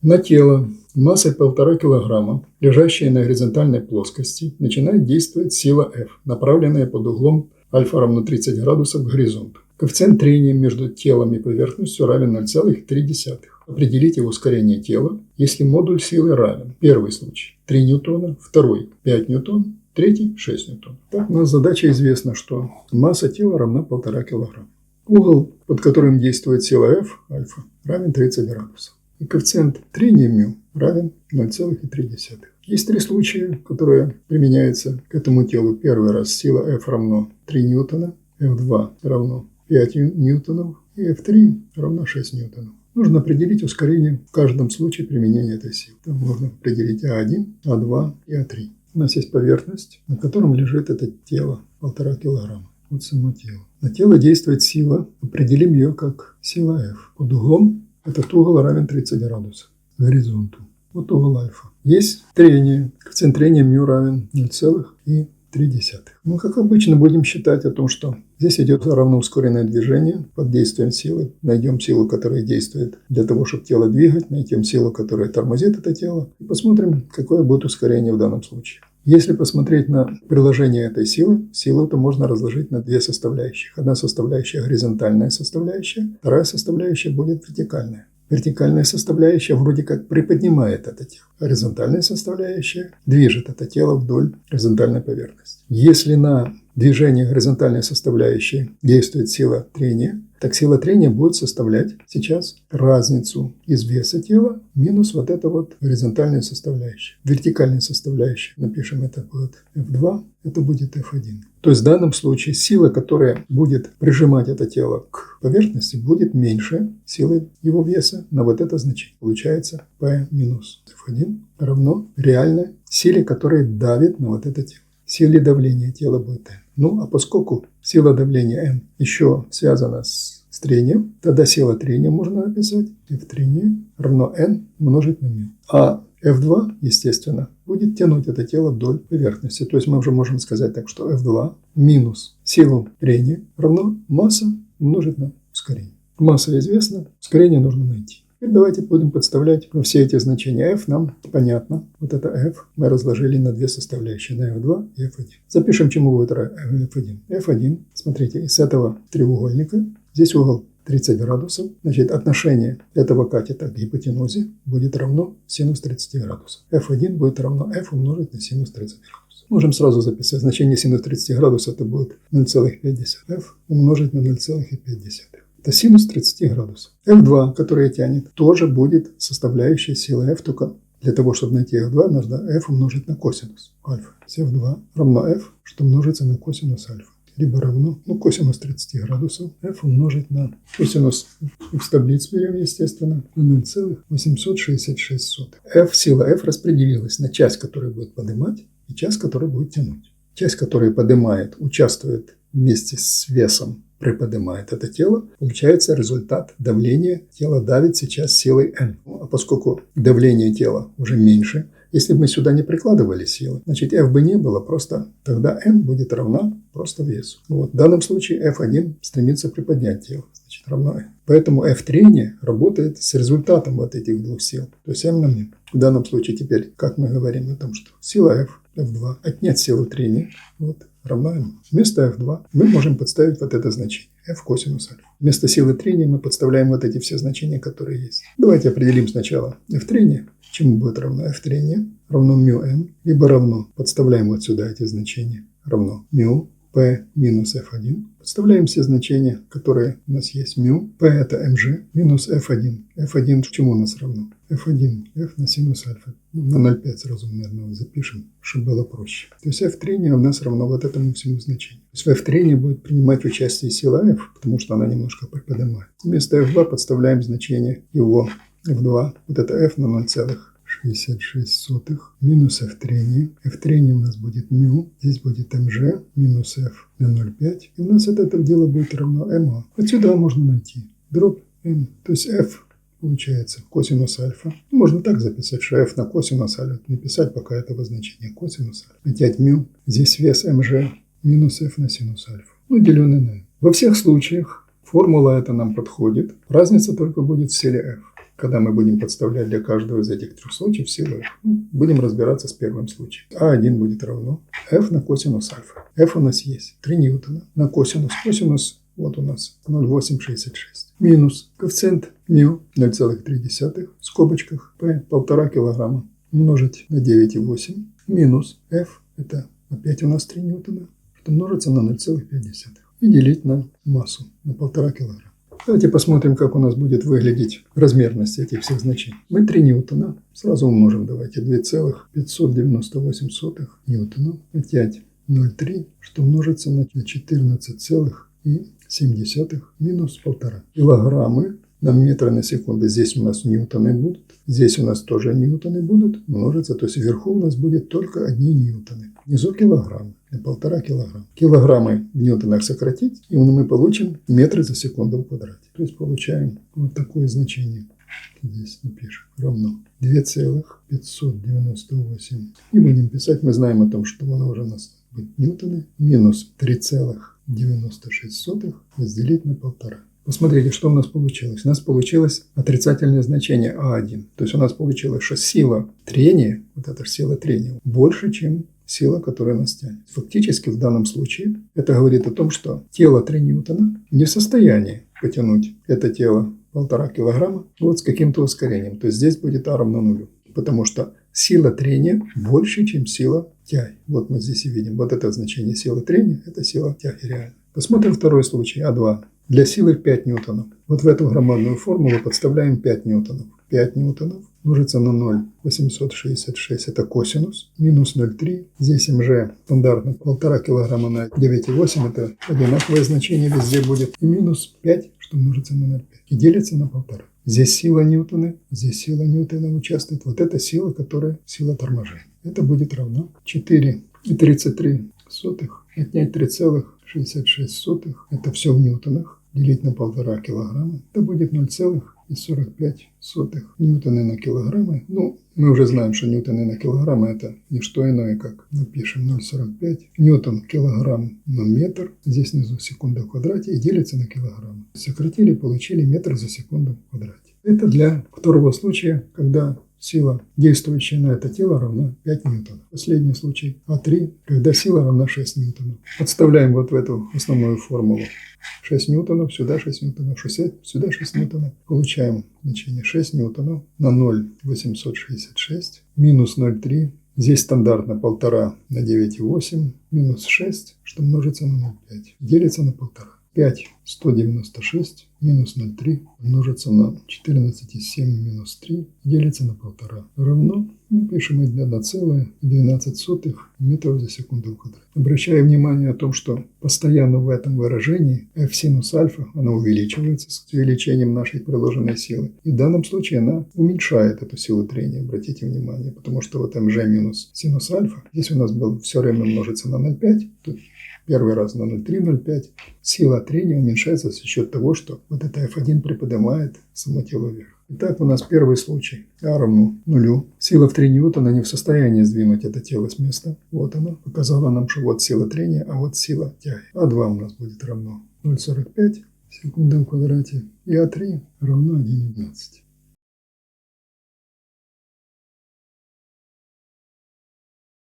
На тело массой 1,5 кг, лежащее на горизонтальной плоскости, начинает действовать сила F, направленная под углом альфа равно 30 градусов к горизонту. Коэффициент трения между телом и поверхностью равен 0,3. Определите ускорение тела, если модуль силы равен. Первый случай – 3 ньютона, второй – 5 ньютон, третий – 6 ньютон. Так, у нас задача известна, что масса тела равна 1,5 кг. Угол, под которым действует сила F, альфа, равен 30 градусов. И коэффициент трения μ равен 0,3. Есть три случая, которые применяются к этому телу. Первый раз сила F равно 3 ньютона, F2 равно 5 ньютонов и F3 равно 6 ньютонов. Нужно определить ускорение в каждом случае применения этой силы. Там можно определить А1, А2 и А3. У нас есть поверхность, на котором лежит это тело 1,5 килограмма. Вот само тело. На тело действует сила, определим ее как сила F. Под углом этот угол равен 30 градусов к горизонту. Вот угол альфа. Есть трение. Коэффициент трения μ равен 0,3. Мы, как обычно, будем считать о том, что здесь идет равноускоренное движение под действием силы. Найдем силу, которая действует для того, чтобы тело двигать. Найдем силу, которая тормозит это тело. И посмотрим, какое будет ускорение в данном случае. Если посмотреть на приложение этой силы, силу-то можно разложить на две составляющих. Одна составляющая – горизонтальная составляющая, вторая составляющая будет вертикальная. Вертикальная составляющая вроде как приподнимает это тело. Горизонтальная составляющая движет это тело вдоль горизонтальной поверхности. Если на движение горизонтальной составляющей действует сила трения, так сила трения будет составлять сейчас разницу из веса тела минус вот это вот горизонтальная составляющая. Вертикальная составляющая, напишем, это будет F2, это будет F1. То есть в данном случае сила, которая будет прижимать это тело к поверхности, будет меньше силы его веса на вот это значение. Получается P минус F1 равно реальной силе, которая давит на вот это тело. Силе давления тела будет N. Ну, а поскольку сила давления N еще связана с трением, тогда сила трения можно написать F трения равно N умножить на μ. А F2, естественно, будет тянуть это тело вдоль поверхности. То есть мы уже можем сказать так, что F2 минус силу трения равно масса умножить на ускорение. Масса известна, ускорение нужно найти. Теперь давайте будем подставлять все эти значения f, нам понятно. Вот это f мы разложили на две составляющие, на f2 и f1. Запишем, чему будет f1. f1, смотрите, из этого треугольника, здесь угол 30 градусов, значит, отношение этого катета к гипотенузе будет равно синус 30 градусов. f1 будет равно f умножить на синус 30 градусов. Можем сразу записать, значение синус 30 градусов это будет 0,5. f умножить на 0,5. Это синус 30 градусов. F2, которая тянет, тоже будет составляющей силы F, только для того, чтобы найти F2, нужно F умножить на косинус альфа. F2 равно F, что умножится на косинус альфа. Либо равно, косинус 30 градусов, F умножить на косинус, в таблицу берем, естественно, на 0,866. F, сила F распределилась на часть, которая будет поднимать, и часть, которая будет тянуть. Часть, которая поднимает, участвует вместе с весом, приподнимает это тело, получается результат давления. Тело давит сейчас силой N. А поскольку давление тела уже меньше, если бы мы сюда не прикладывали силы, значит F бы не было, просто тогда N будет равна просто весу. Вот. В данном случае F1 стремится приподнять тело, значит равно N. Поэтому F трения работает с результатом вот этих двух сил. То есть M на μ. В данном случае теперь, как мы говорим о том, что сила F, F2, отнять силу трения, вот, равна M. Вместо F2 мы можем подставить вот это значение, F косинус альфа. Вместо силы трения мы подставляем вот эти все значения, которые есть. Давайте определим сначала F трения. Чему будет равно F трения? Равно μm, либо равно, подставляем вот сюда эти значения, равно μ, P минус F1. Подставляем все значения, которые у нас есть. μ, P это mg, минус F1. F1 к чему у нас равно? F1, F на синус альфа. На 0,5 сразу, наверное, запишем, чтобы было проще. То есть F трения у нас равно вот этому всему значению. То есть в F трении будет принимать участие сила F, потому что она немножко приподнимает. Вместо F2 подставляем значение его F2, вот это F на 0,66 минус F трения. F трения у нас будет μ, здесь будет mg минус F на 0,5. И у нас это дело будет равно ma. Отсюда можно найти дробь n, то есть F получается косинус альфа. Можно так записать, что F на косинус альфа. Не писать пока этого значения косинус альфа. Отнять μ, здесь вес mg минус F на синус альфа. Деленный на n. Во всех случаях формула эта нам подходит. Разница только будет в силе F. когда мы будем подставлять для каждого из этих трех случаев силу F. Будем разбираться с первым случаем. А1 будет равно F на косинус альфа. F у нас есть 3 ньютона на косинус. Косинус вот у нас 0,866. Минус коэффициент μ 0,3 в скобочках P 1,5 килограмма умножить на 9,8. Минус F это опять у нас 3 ньютона, что множится на 0,5. И делить на массу на 1,5 килограмма. Давайте посмотрим, как у нас будет выглядеть размерность этих всех значений. Мы 3 ньютона сразу умножим. Давайте 2,598 ньютона. Опять 0,3, что множится на 14,7 минус 1,5. Килограммы на метры на секунду. Здесь у нас ньютоны будут. Здесь у нас тоже ньютоны будут множиться. То есть вверху у нас будет только одни ньютоны. Внизу килограммы. На 1,5 килограмма. Килограммы в ньютонах сократить, и мы получим метры за секунду в квадрате. То есть получаем вот такое значение. Здесь напишем. Равно 2,598. И будем писать. Мы знаем о том, что оно уже у нас будет ньютоны. Минус 3,96 разделить на 1,5. Посмотрите, что у нас получилось. У нас получилось отрицательное значение А1. То есть у нас получилось, что сила трения, вот эта сила трения, больше, чем сила, которая нас тянет. Фактически в данном случае это говорит о том, что тело 3 ньютона не в состоянии потянуть это тело 1,5 килограмма вот с каким-то ускорением. То есть здесь будет А равно 0. Потому что сила трения больше, чем сила тяги. Вот мы здесь и видим. Вот это значение силы трения, это сила тяги реально. Посмотрим второй случай, А2. Для силы 5 ньютонов. Вот в эту громадную формулу подставляем 5 ньютонов. 5 ньютонов множится на 0,866, это косинус, минус 0,3. Здесь МЖ стандартно 1,5 килограмма на 9,8, это одинаковое значение везде будет. И минус 5, что множится на 0,5. И делится на 1,5. Здесь сила ньютона участвует. Вот эта сила, которая сила торможения. Это будет равно 4,33 отнять 3,66. Это все в ньютонах. Делить на 1,5 килограмма. Это будет 0,45 ньютоны на килограммы. Ну, мы уже знаем, что ньютоны на килограммы это не что иное, как напишем 0,45 ньютон килограмм на метр. Здесь внизу секунда в квадрате и делится на килограмм. Сократили, получили метр за секунду в квадрате. Это для второго случая, когда сила, действующая на это тело, равна 5 ньютонов. Последний случай А3, когда сила равна 6 ньютонов. Подставляем вот в эту основную формулу 6 ньютонов, сюда 6 ньютонов, сюда 6 ньютонов. Получаем значение 6 ньютонов на 0,866 минус 0,3. Здесь стандартно 1,5 на 9,8 минус 6, что множится на 0,5. Делится на 1,5. 5,196 минус 0,3 множится на 14,7 минус 3 делится на 1,5 равно, пишем 1,12 метров за секунду в квадрате. Обращаю внимание о том, что постоянно в этом выражении f синус альфа, она увеличивается с увеличением нашей приложенной силы. И в данном случае она уменьшает эту силу трения, обратите внимание, потому что вот mg минус синус альфа, здесь у нас был все время множится на 0,5, тут первый раз на 0,3-0,5. Сила трения уменьшается за счет того, что вот это F1 приподнимает само тело вверх. Итак, у нас первый случай. А равно 0. Сила в 3 ньютона не в состоянии сдвинуть это тело с места. Вот она показала нам, что вот сила трения, а вот сила тяги. А2 у нас будет равно 0,45 секунды в квадрате. И А3 равно 1,11.